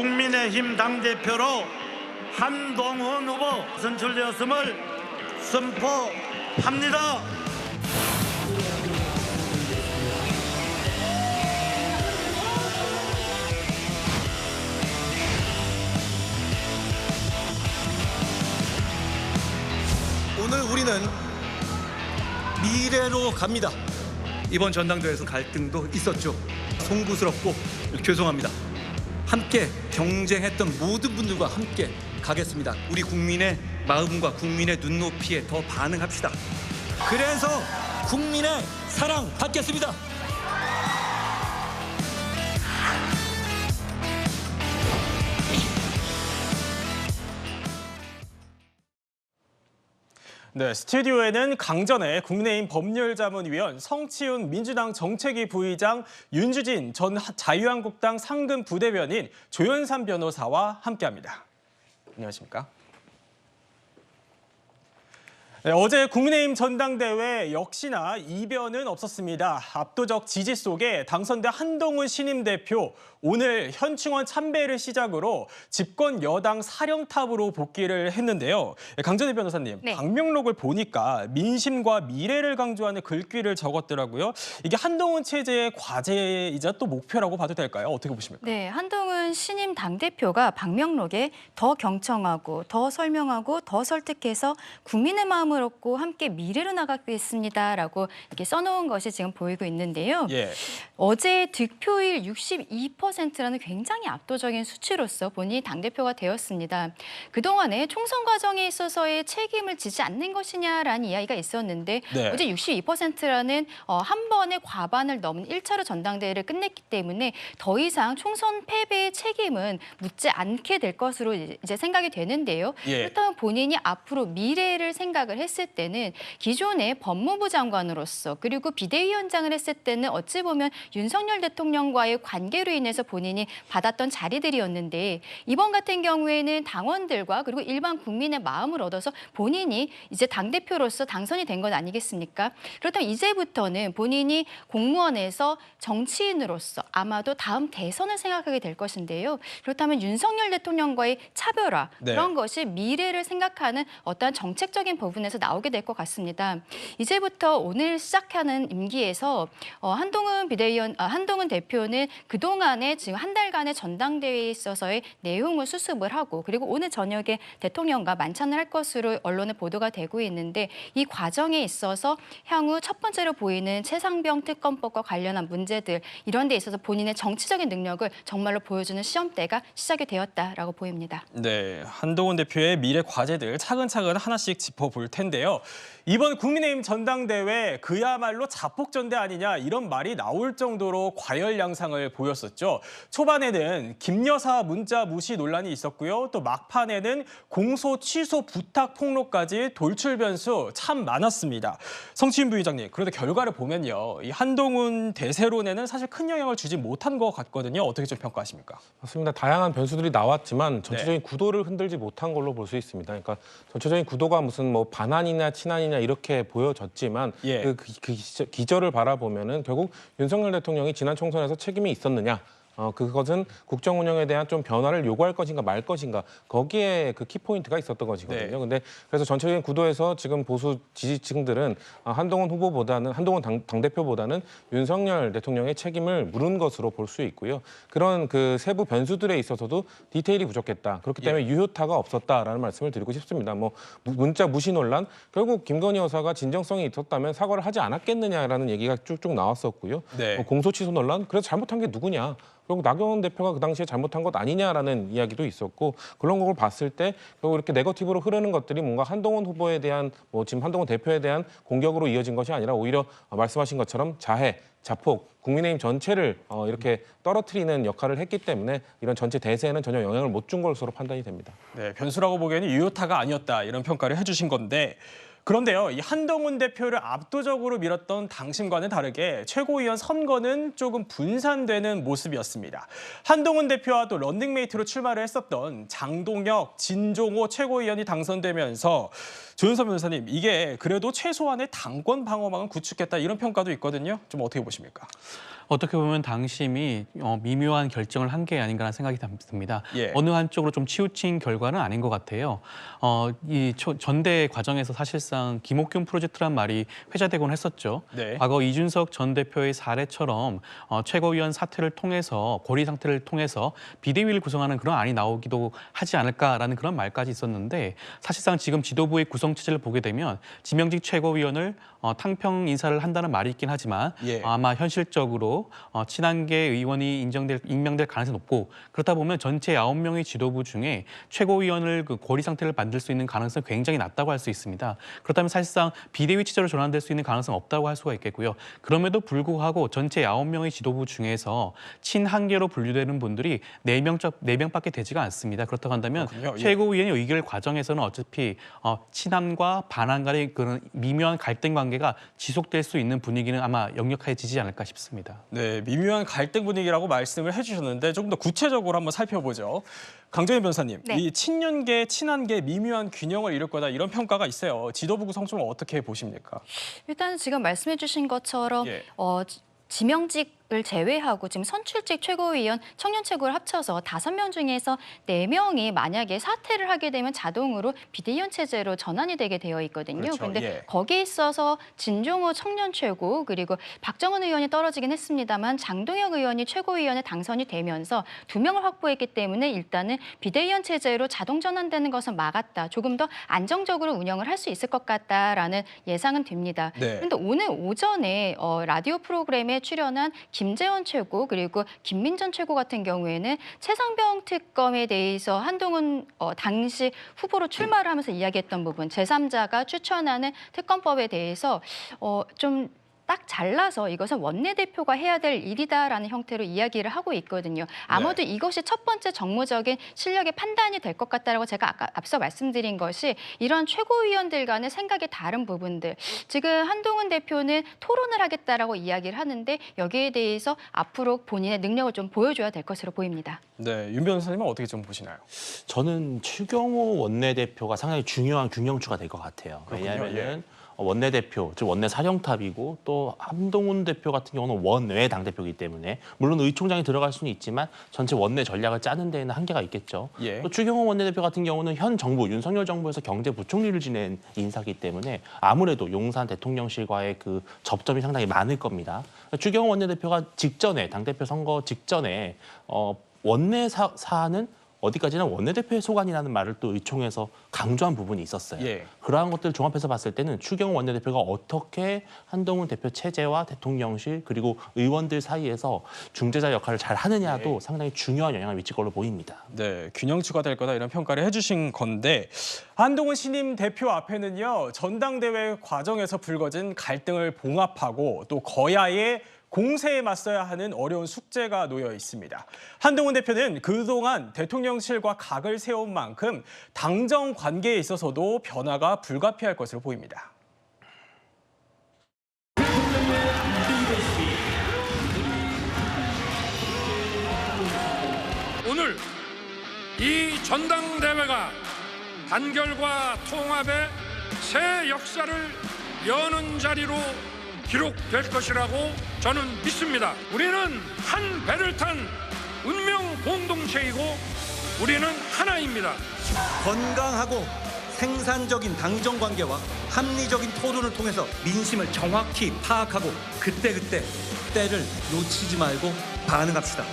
국민의힘 당대표로 한동훈 후보 선출되었음을 선포합니다. 오늘 우리는 미래로 갑니다. 이번 전당대회에서 갈등도 있었죠. 송구스럽고 죄송합니다. 함께 경쟁했던 모든 분들과 함께 가겠습니다. 우리 국민의 마음과 국민의 눈높이에 더 반응합시다. 그래서 국민의 사랑 받겠습니다. 네, 스튜디오에는 강전의 국민의힘 법률자문위원, 성치훈 민주당 정책위 부의장, 윤주진 전 자유한국당 상근 부대변인, 조연산 변호사와 함께합니다. 안녕하십니까? 네, 어제 국민의힘 전당대회 역시나 이변은 없었습니다. 압도적 지지 속에 당선된 한동훈 신임 대표, 오늘 현충원 참배를 시작으로 집권 여당 사령탑으로 복귀를 했는데요. 강전희 변호사님, 네. 방명록을 보니까 민심과 미래를 강조하는 글귀를 적었더라고요. 이게 한동훈 체제의 과제이자 또 목표라고 봐도 될까요? 어떻게 보십니까? 네, 한동훈 신임 당대표가 방명록에 더 경청하고 더 설명하고 더 설득해서 국민의 마음을 얻고 함께 미래로 나가겠습니다라고 이렇게 써놓은 것이 지금 보이고 있는데요. 예. 어제 득표율 62%라는 굉장히 압도적인 수치로서 본인이 당대표가 되었습니다. 그동안에 총선 과정에 있어서의 책임을 지지 않는 것이냐라는 이야기가 있었는데 네. 어제 62%라는 한 번에 과반을 넘은 1차로 전당대회를 끝냈기 때문에 더 이상 총선 패배의 책임은 묻지 않게 될 것으로 이제 생각이 되는데요. 예. 그렇다면 본인이 앞으로 미래를 생각을 했을 때는 기존의 법무부 장관으로서 그리고 비대위원장을 했을 때는 어찌 보면 윤석열 대통령과의 관계로 인해서 본인이 받았던 자리들이었는데 이번 같은 경우에는 당원들과 그리고 일반 국민의 마음을 얻어서 본인이 이제 당대표로서 당선이 된 건 아니겠습니까? 그렇다면 이제부터는 본인이 공무원에서 정치인으로서 아마도 다음 대선을 생각하게 될 것인데요. 그렇다면 윤석열 대통령과의 차별화 네. 그런 것이 미래를 생각하는 어떠한 정책적인 부분에서 나오게 될 것 같습니다. 이제부터 오늘 시작하는 임기에서 한동훈 대표는 그동안에 지금 한 달간의 전당대회에 있어서의 내용을 수습을 하고 그리고 오늘 저녁에 대통령과 만찬을 할 것으로 언론에 보도가 되고 있는데 이 과정에 있어서 향후 첫 번째로 보이는 최상병 특검법과 관련한 문제들 이런 데 있어서 본인의 정치적인 능력을 정말로 보여주는 시험대가 시작이 되었다라고 보입니다. 네, 한동훈 대표의 미래 과제들 차근차근 하나씩 짚어볼 텐데요. 이번 국민의힘 전당대회 그야말로 자폭전대 아니냐 이런 말이 나올 정도로 과열 양상을 보였었죠. 초반에는 김 여사 문자 무시 논란이 있었고요. 또 막판에는 공소 취소 부탁 폭로까지 돌출 변수 참 많았습니다. 성치훈 부의장님, 그런데 결과를 보면요. 이 한동훈 대세론에는 사실 큰 영향을 주지 못한 것 같거든요. 어떻게 좀 평가하십니까? 맞습니다. 다양한 변수들이 나왔지만 전체적인 구도를 흔들지 못한 걸로 볼 수 있습니다. 그러니까 전체적인 구도가 무슨 뭐 반환이냐 친환이냐 이렇게 보여졌지만 예. 그 기저를 바라보면은 결국 윤석열 대통령이 지난 총선에서 책임이 있었느냐? 그것은 국정 운영에 대한 좀 변화를 요구할 것인가 말 것인가 거기에 그 키포인트가 있었던 것이거든요. 네. 근데 그래서 전체적인 구도에서 지금 보수 지지층들은 한동훈 당대표보다는 윤석열 대통령의 책임을 물은 것으로 볼 수 있고요. 그런 그 세부 변수들에 있어서도 디테일이 부족했다. 그렇기 때문에 유효타가 없었다라는 말씀을 드리고 싶습니다. 뭐 문자 무시 논란 결국 김건희 여사가 진정성이 있었다면 사과를 하지 않았겠느냐라는 얘기가 쭉쭉 나왔었고요. 네. 공소 취소 논란 그래서 잘못한 게 누구냐? 결국 나경원 대표가 그 당시에 잘못한 것 아니냐라는 이야기도 있었고 그런 걸 봤을 때 결국 이렇게 네거티브로 흐르는 것들이 뭔가 한동훈 후보에 대한 지금 한동훈 대표에 대한 공격으로 이어진 것이 아니라 오히려 말씀하신 것처럼 자해, 자폭, 국민의힘 전체를 이렇게 떨어뜨리는 역할을 했기 때문에 이런 전체 대세에는 전혀 영향을 못 준 것으로 판단이 됩니다. 네, 변수라고 보기에는 유효타가 아니었다 이런 평가를 해주신 건데 그런데요, 이 한동훈 대표를 압도적으로 밀었던 당신과는 다르게 최고위원 선거는 조금 분산되는 모습이었습니다. 한동훈 대표와 또 런닝메이트로 출마를 했었던 장동혁, 진종호 최고위원이 당선되면서 조윤선 변호사님, 이게 그래도 최소한의 당권 방어망은 구축했다 이런 평가도 있거든요. 좀 어떻게 보십니까? 어떻게 보면 당심이 미묘한 결정을 한 게 아닌가라는 생각이 듭니다. 예. 어느 한쪽으로 좀 치우친 결과는 아닌 것 같아요. 이 전대 과정에서 사실상 김옥균 프로젝트란 말이 회자되곤 했었죠. 네. 과거 이준석 전 대표의 사례처럼 최고위원 사퇴를 통해서 고리 상태를 통해서 비대위를 구성하는 그런 안이 나오기도 하지 않을까라는 그런 말까지 있었는데 사실상 지금 지도부의 구성 체제를 보게 되면 지명직 최고위원을 탕평 인사를 한다는 말이 있긴 하지만 예. 아마 현실적으로 친한계 의원이 임명될 가능성이 높고 그렇다 보면 전체 9명의 지도부 중에 최고위원을 그 고리 상태를 만들 수 있는 가능성이 굉장히 낮다고 할 수 있습니다. 그렇다면 사실상 비대위 체제로 전환될 수 있는 가능성은 없다고 할 수가 있겠고요. 그럼에도 불구하고 전체 9명의 지도부 중에서 친한계로 분류되는 분들이 4명밖에 되지가 않습니다. 그렇다고 한다면 그렇군요. 예. 최고위원의 의결 과정에서는 어차피 친한과 반한 간의 그런 미묘한 갈등 관계가 지속될 수 있는 분위기는 아마 역력해지지 않을까 싶습니다. 네, 미묘한 갈등 분위기라고 말씀을 해주셨는데 조금 더 구체적으로 한번 살펴보죠. 강정희 변호사님, 네. 이 친윤계, 친한계 미묘한 균형을 이룰 거다 이런 평가가 있어요. 지도부 구성 좀 어떻게 보십니까? 일단 지금 말씀해 주신 것처럼 예. 지명직을 제외하고 지금 선출직 최고위원, 청년 최고를 합쳐서 5명 중에서 4명이 만약에 사퇴를 하게 되면 자동으로 비대위원 체제로 전환이 되게 되어 있거든요. 그렇죠. 그런데 예. 거기에 있어서 진종호 청년 최고 그리고 박정은 의원이 떨어지긴 했습니다만 장동혁 의원이 최고위원에 당선이 되면서 2명을 확보했기 때문에 일단은 비대위원 체제로 자동 전환되는 것은 막았다. 조금 더 안정적으로 운영을 할 수 있을 것 같다라는 예상은 됩니다. 네. 그런데 오늘 오전에 라디오 프로그램에 출연한 김재원 최고 그리고 김민전 최고 같은 경우에는 최상병 특검에 대해서 한동훈 당시 후보로 출마를 하면서 이야기했던 부분 제3자가 추천하는 특검법에 대해서 좀 딱 잘라서 이것은 원내대표가 해야 될 일이다라는 형태로 이야기를 하고 있거든요. 아무도 이것이 첫 번째 정무적인 실력의 판단이 될 것 같다라고 제가 아까 앞서 말씀드린 것이 이런 최고위원들 간의 생각이 다른 부분들. 지금 한동훈 대표는 토론을 하겠다라고 이야기를 하는데 여기에 대해서 앞으로 본인의 능력을 좀 보여줘야 될 것으로 보입니다. 네, 윤 변호사님은 어떻게 좀 보시나요? 저는 추경호 원내대표가 상당히 중요한 균형추가 될 것 같아요. 그렇군요. 왜냐하면은 원내대표, 즉 원내 사령탑이고 또 한동훈 대표 같은 경우는 원외 당대표이기 때문에 물론 의총장이 들어갈 수는 있지만 전체 원내 전략을 짜는 데에는 한계가 있겠죠. 예. 또 추경호 원내대표 같은 경우는 현 정부, 윤석열 정부에서 경제부총리를 지낸 인사이기 때문에 아무래도 용산 대통령실과의 그 접점이 상당히 많을 겁니다. 추경호 원내대표가 직전에, 당대표 선거 직전에 원내 사안은 어디까지나 원내대표의 소관이라는 말을 또 의총에서 강조한 부분이 있었어요. 예. 그러한 것들을 종합해서 봤을 때는 추경호 원내대표가 어떻게 한동훈 대표 체제와 대통령실 그리고 의원들 사이에서 중재자 역할을 잘 하느냐도 상당히 중요한 영향을 미칠 걸로 보입니다. 네, 균형추가 될 거다 이런 평가를 해주신 건데 한동훈 신임 대표 앞에는요 전당대회 과정에서 불거진 갈등을 봉합하고 또 거야의 공세에 맞서야 하는 어려운 숙제가 놓여 있습니다. 한동훈 대표는 그동안 대통령실과 각을 세운 만큼 당정 관계에 있어서도 변화가 불가피할 것으로 보입니다. 오늘 이 전당대회가 단결과 통합의 새 역사를 여는 자리로 기록될 것이라고 저는 믿습니다. 우리는 한 배를 탄 운명 공동체이고 우리는 하나입니다. 건강하고 생산적인 당정 관계와 합리적인 토론을 통해서 민심을 정확히 파악하고 그때그때 때를 놓치지 말고 반응합시다.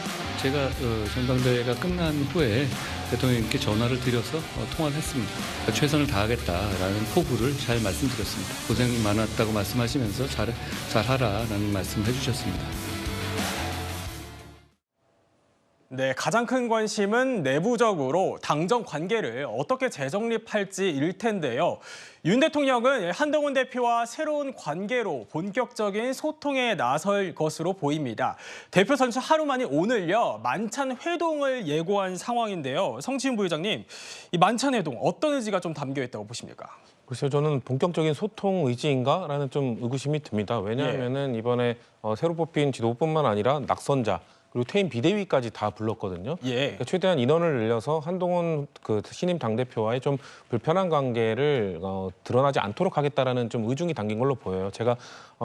제가 전당대회가 끝난 후에 대통령님께 전화를 드려서 통화를 했습니다. 최선을 다하겠다라는 포부를 잘 말씀드렸습니다. 고생 많았다고 말씀하시면서 잘하라라는 말씀을 해주셨습니다. 네, 가장 큰 관심은 내부적으로 당정 관계를 어떻게 재정립할지일 텐데요. 윤 대통령은 한동훈 대표와 새로운 관계로 본격적인 소통에 나설 것으로 보입니다. 대표 선출 하루 만인 오늘요, 만찬 회동을 예고한 상황인데요. 성치훈 부회장님, 이 만찬 회동 어떤 의지가 좀 담겨 있다고 보십니까? 글쎄요, 저는 본격적인 소통 의지인가라는 좀 의구심이 듭니다. 왜냐하면은 이번에 새로 뽑힌 지도부뿐만 아니라 낙선자 그리고 퇴임 비대위까지 다 불렀거든요. 예. 그러니까 최대한 인원을 늘려서 한동훈 그 신임 당대표와의 좀 불편한 관계를 드러나지 않도록 하겠다라는 좀 의중이 담긴 걸로 보여요. 제가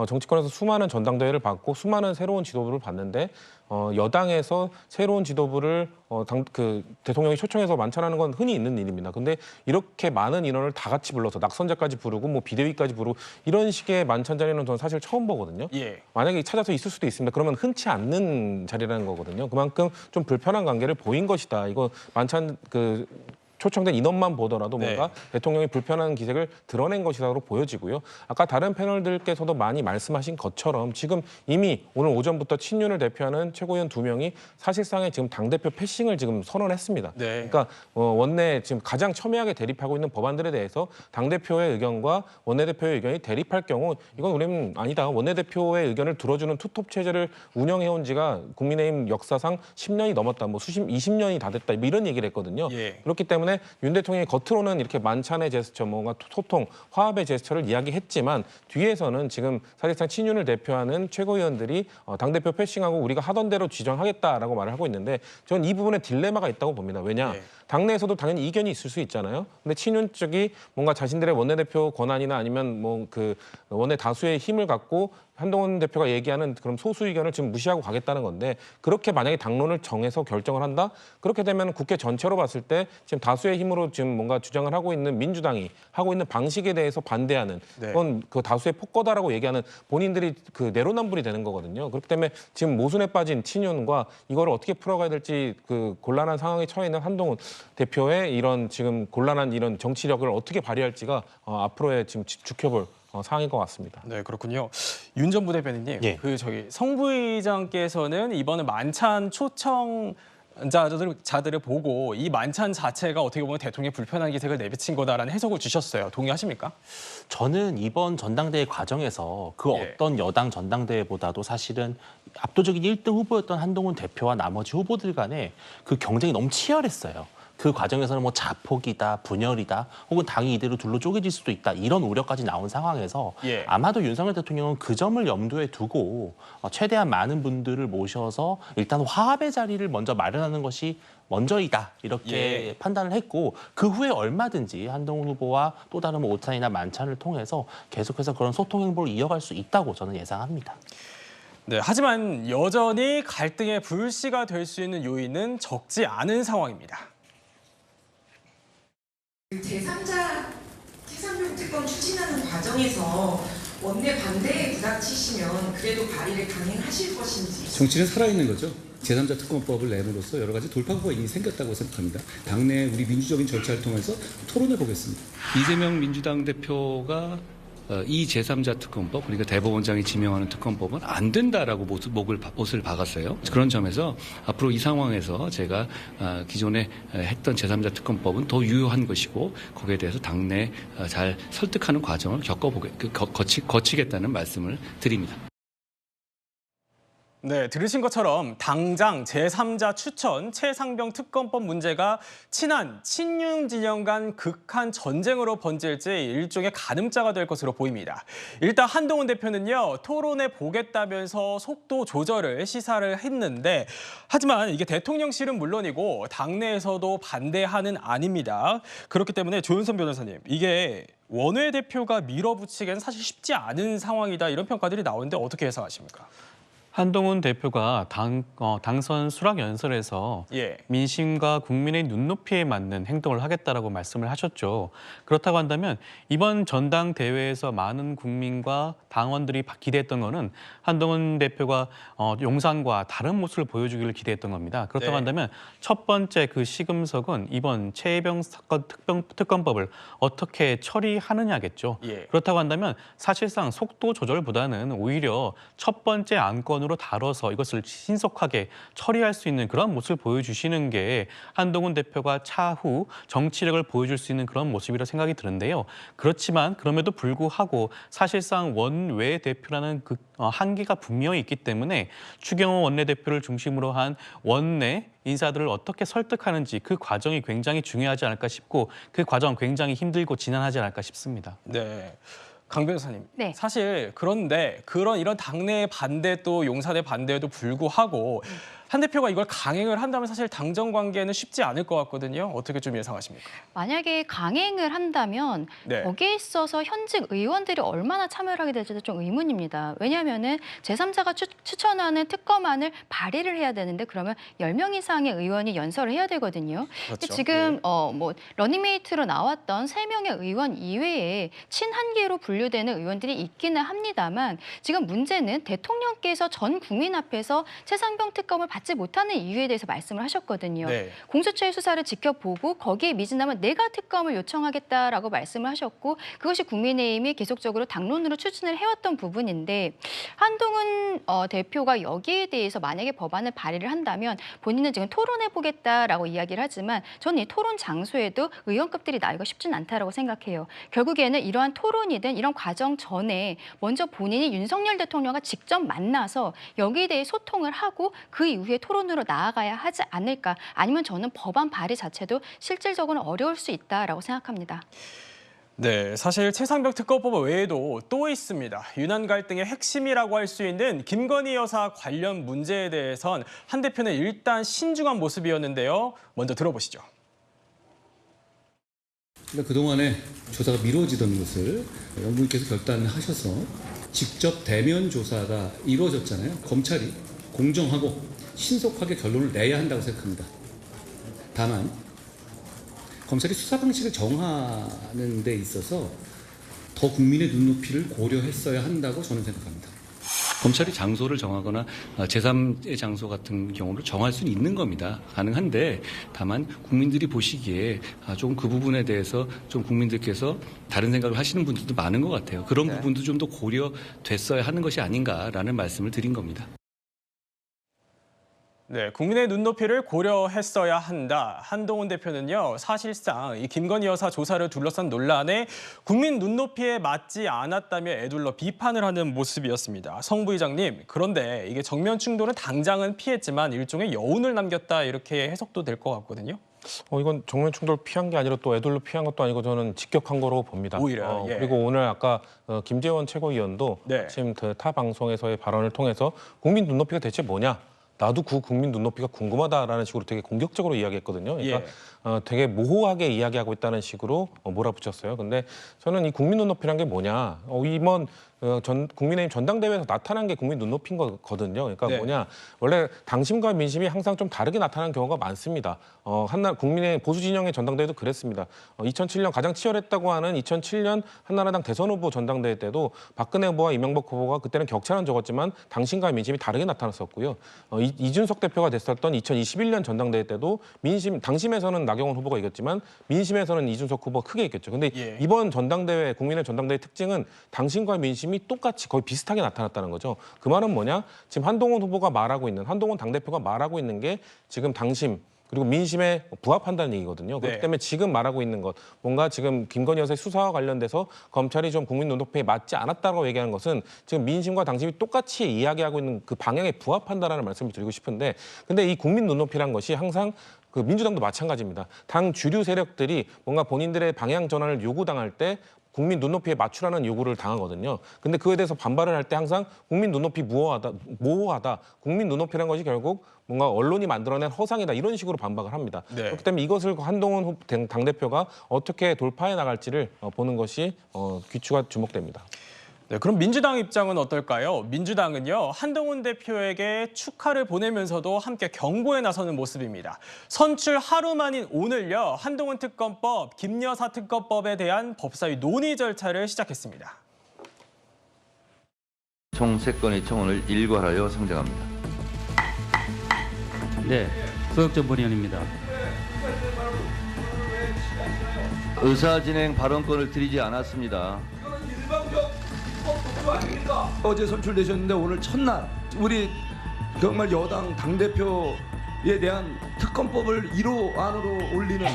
정치권에서 수많은 전당대회를 받고 수많은 새로운 지도부를 봤는데 여당에서 새로운 지도부를 대통령이 초청해서 만찬하는 건 흔히 있는 일입니다. 근데 이렇게 많은 인원을 다 같이 불러서 낙선자까지 부르고 뭐 비대위까지 부르고 이런 식의 만찬 자리는 저는 사실 처음 보거든요. 예. 만약에 찾아서 있을 수도 있습니다. 그러면 흔치 않는 자리라는 거거든요. 그만큼 좀 불편한 관계를 보인 것이다. 이거 만찬 초청된 인원만 보더라도 뭔가 대통령이 불편한 기색을 드러낸 것이라고 보여지고요. 아까 다른 패널들께서도 많이 말씀하신 것처럼 지금 이미 오늘 오전부터 친윤을 대표하는 최고위원 2명이 사실상의 지금 당대표 패싱을 지금 선언했습니다. 네. 그러니까 원내 지금 가장 첨예하게 대립하고 있는 법안들에 대해서 당대표의 의견과 원내대표의 의견이 대립할 경우 이건 우리는 아니다. 원내대표의 의견을 들어주는 투톱 체제를 운영해온 지가 국민의힘 역사상 10년이 넘었다. 뭐 20년이 다 됐다. 뭐 이런 얘기를 했거든요. 예. 그렇기 때문에 윤 대통령이 겉으로는 이렇게 만찬의 제스처, 뭔가 소통, 화합의 제스처를 이야기했지만 뒤에서는 지금 사실상 친윤을 대표하는 최고위원들이 당대표 패싱하고 우리가 하던 대로 지정하겠다라고 말을 하고 있는데 저는 이 부분에 딜레마가 있다고 봅니다. 왜냐? 당내에서도 당연히 이견이 있을 수 있잖아요. 근데 친윤 쪽이 뭔가 자신들의 원내대표 권한이나 아니면 뭐 그 원내 다수의 힘을 갖고 한동훈 대표가 얘기하는 그런 소수 의견을 지금 무시하고 가겠다는 건데 그렇게 만약에 당론을 정해서 결정을 한다? 그렇게 되면 국회 전체로 봤을 때 지금 다수의 힘으로 지금 뭔가 주장을 하고 있는 민주당이 하고 있는 방식에 대해서 반대하는 그건 그 다수의 폭거다라고 얘기하는 본인들이 그 내로남불이 되는 거거든요. 그렇기 때문에 지금 모순에 빠진 친윤과 이거를 어떻게 풀어가야 될지 그 곤란한 상황에 처해 있는 한동훈 대표의 이런 지금 곤란한 이런 정치력을 어떻게 발휘할지가 앞으로의 지금 지켜볼 상황인 것 같습니다. 네, 그렇군요. 윤 전 부대변인님, 예. 성 부의장께서는 이번에 만찬 초청자들을 보고 이 만찬 자체가 어떻게 보면 대통령의 불편한 기색을 내비친 거다라는 해석을 주셨어요. 동의하십니까? 저는 이번 전당대회 과정에서 그 예. 어떤 여당 전당대회보다도 사실은 압도적인 1등 후보였던 한동훈 대표와 나머지 후보들 간에 그 경쟁이 너무 치열했어요. 그 과정에서는 뭐 자폭이다, 분열이다, 혹은 당이 이대로 둘로 쪼개질 수도 있다 이런 우려까지 나온 상황에서 아마도 윤석열 대통령은 그 점을 염두에 두고 최대한 많은 분들을 모셔서 일단 화합의 자리를 먼저 마련하는 것이 먼저이다 이렇게 판단을 했고 그 후에 얼마든지 한동훈 후보와 또 다른 뭐 오찬이나 만찬을 통해서 계속해서 그런 소통 행보를 이어갈 수 있다고 저는 예상합니다. 네, 하지만 여전히 갈등의 불씨가 될 수 있는 요인은 적지 않은 상황입니다. 제3자 최상병 특검 추진하는 과정에서 원내 반대에 부닥치시면 그래도 발의를 강행하실 것인지. 정치는 살아있는 거죠. 제3자 특검법을 내므로써 여러 가지 돌파구가 이미 생겼다고 생각합니다. 당내 우리 민주적인 절차를 통해서 토론해 보겠습니다. 이재명 민주당 대표가 이 제3자 특검법, 그러니까 대법원장이 지명하는 특검법은 안 된다라고 못을 박았어요. 그런 점에서 앞으로 이 상황에서 제가 기존에 했던 제3자 특검법은 더 유효한 것이고 거기에 대해서 당내 잘 설득하는 과정을 거치겠다는 말씀을 드립니다. 네, 들으신 것처럼 당장 제3자 추천 최상병 특검법 문제가 친한 친윤 진영 간 극한 전쟁으로 번질지 일종의 가늠자가 될 것으로 보입니다. 일단 한동훈 대표는요, 토론해 보겠다면서 속도 조절을 시사를 했는데 하지만 이게 대통령실은 물론이고 당내에서도 반대하는 아닙니다. 그렇기 때문에 조윤선 변호사님, 이게 원외대표가 밀어붙이기에는 사실 쉽지 않은 상황이다 이런 평가들이 나오는데 어떻게 해석하십니까? 한동훈 대표가 당선 수락 연설에서 민심과 국민의 눈높이에 맞는 행동을 하겠다라고 말씀을 하셨죠. 그렇다고 한다면 이번 전당대회에서 많은 국민과 당원들이 기대했던 거는 한동훈 대표가 용산과 다른 모습을 보여주기를 기대했던 겁니다. 그렇다고 한다면 첫 번째 그 시금석은 이번 최혜병 사건 특검법을 어떻게 처리하느냐겠죠. 그렇다고 한다면 사실상 속도 조절보다는 오히려 첫 번째 안건으로 다뤄서 이것을 신속하게 처리할 수 있는 그런 모습을 보여주시는 게 한동훈 대표가 차후 정치력을 보여줄 수 있는 그런 모습이라 생각이 드는데요. 그렇지만 그럼에도 불구하고 사실상 원외 대표라는 그 한계가 분명히 있기 때문에 추경호 원내대표를 중심으로 한 원내 인사들을 어떻게 설득하는지 그 과정이 굉장히 중요하지 않을까 싶고 그 과정 굉장히 힘들고 지난하지 않을까 싶습니다. 네. 강 변호사님, 사실 그런데 이런 당내의 반대 또 용산의 반대에도 불구하고 한 대표가 이걸 강행을 한다면 사실 당정 관계는 쉽지 않을 것 같거든요. 어떻게 좀 예상하십니까? 만약에 강행을 한다면 네. 거기에 있어서 현직 의원들이 얼마나 참여를 하게 될지도 좀 의문입니다. 왜냐하면은 제3자가 추천하는 특검안을 발의를 해야 되는데 그러면 10명 이상의 의원이 연설을 해야 되거든요. 그렇죠. 지금 뭐 러닝메이트로 나왔던 3명의 의원 이외에 친한계로 분류되는 의원들이 있기는 합니다만 지금 문제는 대통령께서 전 국민 앞에서 최상병 특검을 받지 못하는 이유에 대해서 말씀을 하셨거든요. 네. 공수처의 수사를 지켜보고 거기에 미진하면 내가 특검을 요청하겠다라고 말씀을 하셨고 그것이 국민의힘이 계속적으로 당론으로 추진을 해왔던 부분인데 한동훈 대표가 여기에 대해서 만약에 법안을 발의를 한다면 본인은 지금 토론해보겠다라고 이야기를 하지만 저는 이 토론 장소에도 의원급들이 나기가 쉽진 않다라고 생각해요. 결국에는 이러한 토론이든 이런 과정 전에 먼저 본인이 윤석열 대통령과 직접 만나서 여기에 대해 소통을 하고 그 이후에 토론으로 나아가야 하지 않을까. 아니면 저는 법안 발의 자체도 실질적으로 어려울 수 있다라고 생각합니다. 네, 사실 최상병 특검법 외에도 또 있습니다. 윤한 갈등의 핵심이라고 할 수 있는 김건희 여사 관련 문제에 대해선 한 대표는 일단 신중한 모습이었는데요. 먼저 들어보시죠. 그동안에 조사가 미뤄지던 것을 영부인께서 결단하셔서 직접 대면 조사가 이루어졌잖아요. 검찰이 공정하고 신속하게 결론을 내야 한다고 생각합니다. 다만 검찰이 수사 방식을 정하는 데 있어서 더 국민의 눈높이를 고려했어야 한다고 저는 생각합니다. 검찰이 장소를 정하거나 제3의 장소 같은 경우를 정할 수는 있는 겁니다. 가능한데 다만 국민들이 보시기에 좀 그 부분에 대해서 좀 국민들께서 다른 생각을 하시는 분들도 많은 것 같아요. 그런 부분도 좀 더 고려됐어야 하는 것이 아닌가라는 말씀을 드린 겁니다. 네, 국민의 눈높이를 고려했어야 한다. 한동훈 대표는요, 사실상 이 김건희 여사 조사를 둘러싼 논란에 국민 눈높이에 맞지 않았다며 애둘러 비판을 하는 모습이었습니다. 성 부의장님, 그런데 이게 정면 충돌은 당장은 피했지만 일종의 여운을 남겼다 이렇게 해석도 될 것 같거든요. 이건 정면 충돌 피한 게 아니라 또 애들로 피한 것도 아니고 저는 직격한 거로 봅니다. 오히려, 예. 그리고 오늘 아까 김재원 최고위원도 네. 지금 그 타 방송에서의 발언을 통해서 국민 눈높이가 대체 뭐냐? 나도 그 국민 눈높이가 궁금하다라는 식으로 되게 공격적으로 이야기했거든요. 그러니까 되게 모호하게 이야기하고 있다는 식으로 몰아붙였어요. 근데 저는 이 국민 눈높이란 게 뭐냐? 이번 국민의힘 전당대회에서 나타난 게 국민 눈높이인 거거든요. 그러니까 네. 뭐냐? 원래 당심과 민심이 항상 좀 다르게 나타나는 경우가 많습니다. 한날 국민의 보수 진영의 전당대회도 그랬습니다. 2007년 가장 치열했다고 하는 2007년 한나라당 대선 후보 전당대회 때도 박근혜 후보와 이명박 후보가 그때는 격차는 적었지만 당심과 민심이 다르게 나타났었고요. 이준석 대표가 됐었던 2021년 전당대회 때도 당심에서는 나경원 후보가 이겼지만 민심에서는 이준석 후보가 크게 이겼죠. 근데 이번 전당대회, 국민의 전당대회 특징은 당심과 민심이 똑같이 거의 비슷하게 나타났다는 거죠. 그 말은 뭐냐? 지금 한동훈 후보가 말하고 있는, 한동훈 당대표가 말하고 있는 게 지금 당심, 그리고 민심에 부합한다는 얘기거든요. 그렇기 때문에 지금 말하고 있는 것, 뭔가 지금 김건희 여사의 수사와 관련돼서 검찰이 좀 국민 눈높이에 맞지 않았다고 얘기하는 것은 지금 민심과 당심이 똑같이 이야기하고 있는 그 방향에 부합한다라는 말씀을 드리고 싶은데, 근데 이 국민 눈높이란 것이 항상 그 민주당도 마찬가지입니다. 당 주류 세력들이 뭔가 본인들의 방향 전환을 요구당할 때 국민 눈높이에 맞추라는 요구를 당하거든요. 근데 그에 대해서 반발을 할 때 항상 국민 눈높이 모호하다. 국민 눈높이란 것이 결국 뭔가 언론이 만들어낸 허상이다. 이런 식으로 반박을 합니다. 네. 그렇기 때문에 이것을 한동훈 당대표가 어떻게 돌파해 나갈지를 보는 것이 귀추가 주목됩니다. 네, 그럼 민주당 입장은 어떨까요? 민주당은요, 한동훈 대표에게 축하를 보내면서도 함께 경고에 나서는 모습입니다. 선출 하루 만인 오늘요, 한동훈 특검법, 김여사 특검법에 대한 법사위 논의 절차를 시작했습니다. 총 3건의 청원을 일괄하여 상정합니다. 네, 소혁전 본의원입니다. 의사진행 발언권을 드리지 않았습니다. 어제 선출되셨는데 오늘 첫날 우리 정말 여당 당대표에 대한 특검법을 1호 안으로 올리는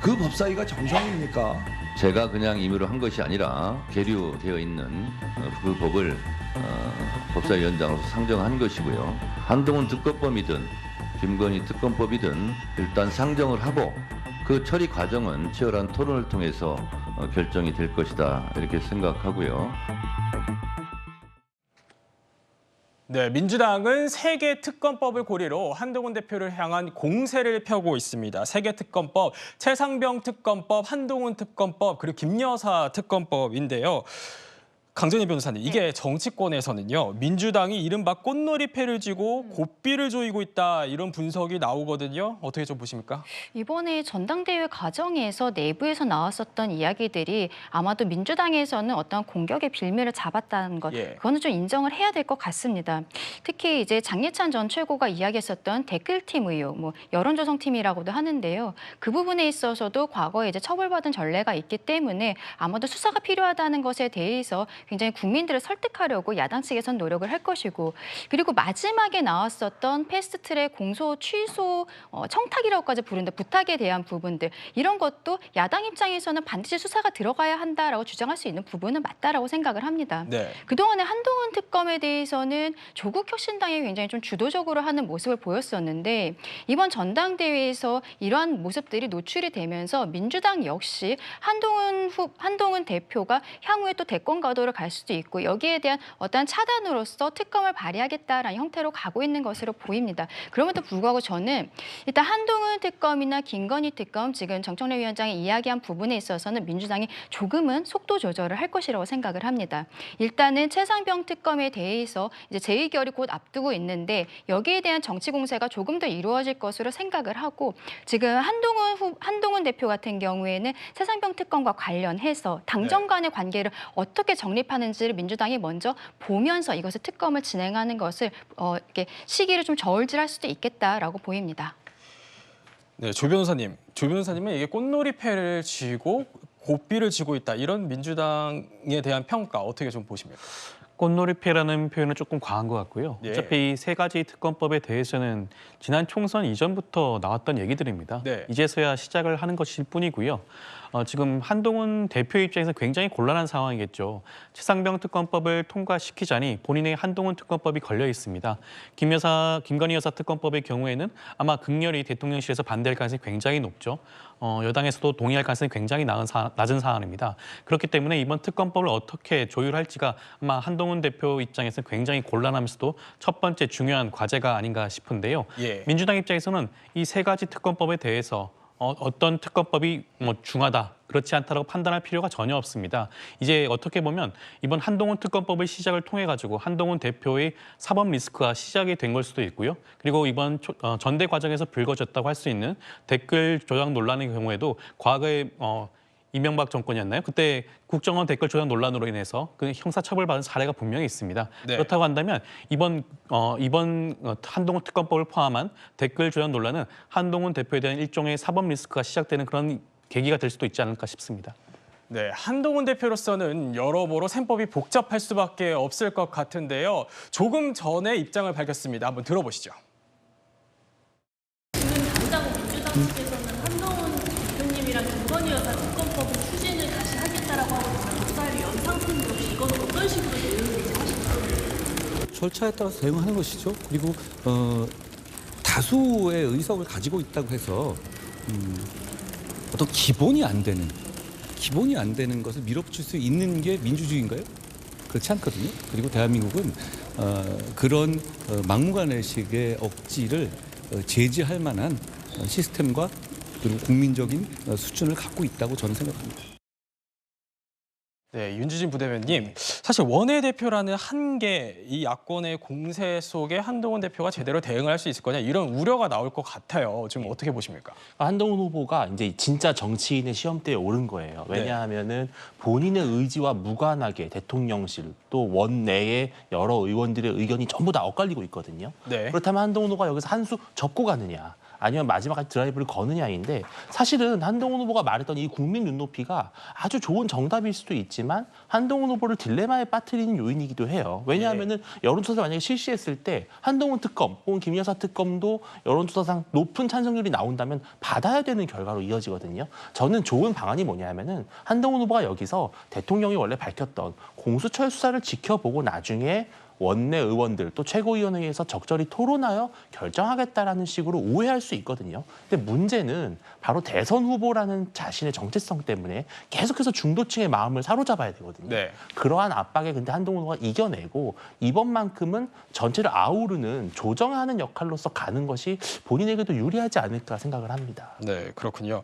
그 법사위가 정상입니까? 제가 그냥 임의로 한 것이 아니라 계류되어 있는 그 법을 법사위원장으로서 상정한 것이고요. 한동훈 특검법이든 김건희 특검법이든 일단 상정을 하고 그 처리 과정은 치열한 토론을 통해서 결정이 될 것이다 이렇게 생각하고요. 네, 민주당은 세개 특검법을 고리로 한동훈 대표를 향한 공세를 펴고 있습니다. 세개 특검법, 최상병 특검법, 한동훈 특검법, 그리고 김여사 특검법인데요. 강전희 변호사님, 이게 정치권에서는요, 민주당이 이른바 꽃놀이패를 쥐고 고삐를 조이고 있다, 이런 분석이 나오거든요. 어떻게 좀 보십니까? 이번에 전당대회 과정에서 내부에서 나왔었던 이야기들이 아마도 민주당에서는 어떤 공격의 빌미를 잡았다는 것, 그거는 좀 인정을 해야 될 것 같습니다. 특히 이제 장예찬 전 최고가 이야기했었던 댓글팀 의혹, 여론조성팀이라고도 하는데요. 그 부분에 있어서도 과거에 이제 처벌받은 전례가 있기 때문에 아마도 수사가 필요하다는 것에 대해서 굉장히 국민들을 설득하려고 야당 측에선 노력을 할 것이고, 그리고 마지막에 나왔었던 패스트트랙 공소 취소 청탁이라고까지 부른다 부탁에 대한 부분들, 이런 것도 야당 입장에서는 반드시 수사가 들어가야 한다라고 주장할 수 있는 부분은 맞다라고 생각을 합니다. 네. 그동안의 한동훈 특검에 대해서는 조국 혁신당이 굉장히 좀 주도적으로 하는 모습을 보였었는데, 이번 전당대회에서 이러한 모습들이 노출이 되면서 민주당 역시 한동훈 대표가 향후에 또 대권 가도를 갈 수도 있고, 여기에 대한 어떤 차단으로서 특검을 발휘하겠다라는 형태로 가고 있는 것으로 보입니다. 그럼에도 불구하고 저는 일단 한동훈 특검이나 김건희 특검, 지금 정청래 위원장이 이야기한 부분에 있어서는 민주당이 조금은 속도 조절을 할 것이라고 생각을 합니다. 일단은 최상병 특검에 대해서 이제 재의결이 곧 앞두고 있는데, 여기에 대한 정치 공세가 조금 더 이루어질 것으로 생각을 하고, 지금 한동훈 대표 같은 경우에는 최상병 특검과 관련해서 당정 간의 관계를 어떻게 정립하는지를 민주당이 먼저 보면서 이것을 특검을 진행하는 것을 이렇게 시기를 좀 저울질할 수도 있겠다라고 보입니다. 네, 조 변호사님은 이게 꽃놀이패를 쥐고 고삐를 쥐고 있다, 이런 민주당에 대한 평가 어떻게 좀 보십니까? 꽃놀이패라는 표현은 조금 과한 것 같고요. 어차피 이 세 가지 특검법에 대해서는 지난 총선 이전부터 나왔던 얘기들입니다. 이제서야 시작을 하는 것일 뿐이고요. 지금 한동훈 대표 입장에서 굉장히 곤란한 상황이겠죠. 최상병 특검법을 통과시키자니 본인의 한동훈 특검법이 걸려 있습니다. 김건희 여사 특검법의 경우에는 아마 극렬히 대통령실에서 반대할 가능성이 굉장히 높죠. 여당에서도 동의할 가능성이 굉장히 낮은 사안입니다. 그렇기 때문에 이번 특검법을 어떻게 조율할지가 아마 한동훈 대표 입장에서 굉장히 곤란하면서도 첫 번째 중요한 과제가 아닌가 싶은데요. 민주당 입장에서는 이 세 가지 특검법에 대해서 어떤 특검법이 중하다, 그렇지 않다라고 판단할 필요가 전혀 없습니다. 이제 어떻게 보면 이번 한동훈 특검법의 시작을 통해 가지고 한동훈 대표의 사법 리스크가 시작이 된 걸 수도 있고요. 그리고 이번 전대 과정에서 불거졌다고 할 수 있는 댓글 조작 논란의 경우에도 과거에 이명박 정권이었나요? 그때 국정원 댓글 조작 논란으로 인해서 그 형사처벌받은 사례가 분명히 있습니다. 그렇다고 한다면 이번 한동훈 특검법을 포함한 댓글 조작 논란은 한동훈 대표에 대한 일종의 사법 리스크가 시작되는 그런 계기가 될 수도 있지 않을까 싶습니다. 네, 한동훈 대표로서는 여러모로 셈법이 복잡할 수밖에 없을 것 같은데요. 조금 전에 입장을 밝혔습니다. 한번 들어보시죠. 지금 당장 민주당 측에서는 한동훈 대표님이랑 김건희 여사 특검법을 추진을 다시 하겠다라고 하고 있는 역사를 연상품 없이 이건 어떤 식으로 대응을 하실까요? 절차에 따라서 대응하는 것이죠. 그리고 다수의 의석을 가지고 있다고 해서 어떤 기본이 안 되는 것을 밀어붙일 수 있는 게 민주주의인가요? 그렇지 않거든요. 그리고 대한민국은 그런 막무가내식의 억지를 제지할 만한 시스템과 그리고 국민적인 수준을 갖고 있다고 저는 생각합니다. 네, 윤주진 부대변님, 사실 원내대표라는 한계, 이 야권의 공세 속에 한동훈 대표가 제대로 대응을 할 수 있을 거냐, 이런 우려가 나올 것 같아요. 지금 어떻게 보십니까? 한동훈 후보가 이제 진짜 정치인의 시험대에 오른 거예요. 왜냐하면은 본인의 의지와 무관하게 대통령실 또 원내의 여러 의원들의 의견이 전부 다 엇갈리고 있거든요. 그렇다면 한동훈 후보가 여기서 한 수 접고 가느냐, 아니면 마지막까지 드라이브를 거느냐인데, 사실은 한동훈 후보가 말했던 이 국민 눈높이가 아주 좋은 정답일 수도 있지만 한동훈 후보를 딜레마에 빠뜨리는 요인이기도 해요. 왜냐하면은 여론조사를 만약에 실시했을 때 한동훈 특검 혹은 김여사 특검도 여론조사상 높은 찬성률이 나온다면 받아야 되는 결과로 이어지거든요. 저는 좋은 방안이 뭐냐면은 한동훈 후보가 여기서 대통령이 원래 밝혔던 공수처의 수사를 지켜보고 나중에 원내 의원들 또 최고위원회에서 적절히 토론하여 결정하겠다라는 식으로 오해할 수 있거든요. 근데 문제는 바로 대선 후보라는 자신의 정체성 때문에 계속해서 중도층의 마음을 사로잡아야 되거든요. 네. 그러한 압박에 근데 한동훈 후보가 이겨내고 이번만큼은 전체를 아우르는 조정하는 역할로서 가는 것이 본인에게도 유리하지 않을까 생각을 합니다. 네, 그렇군요.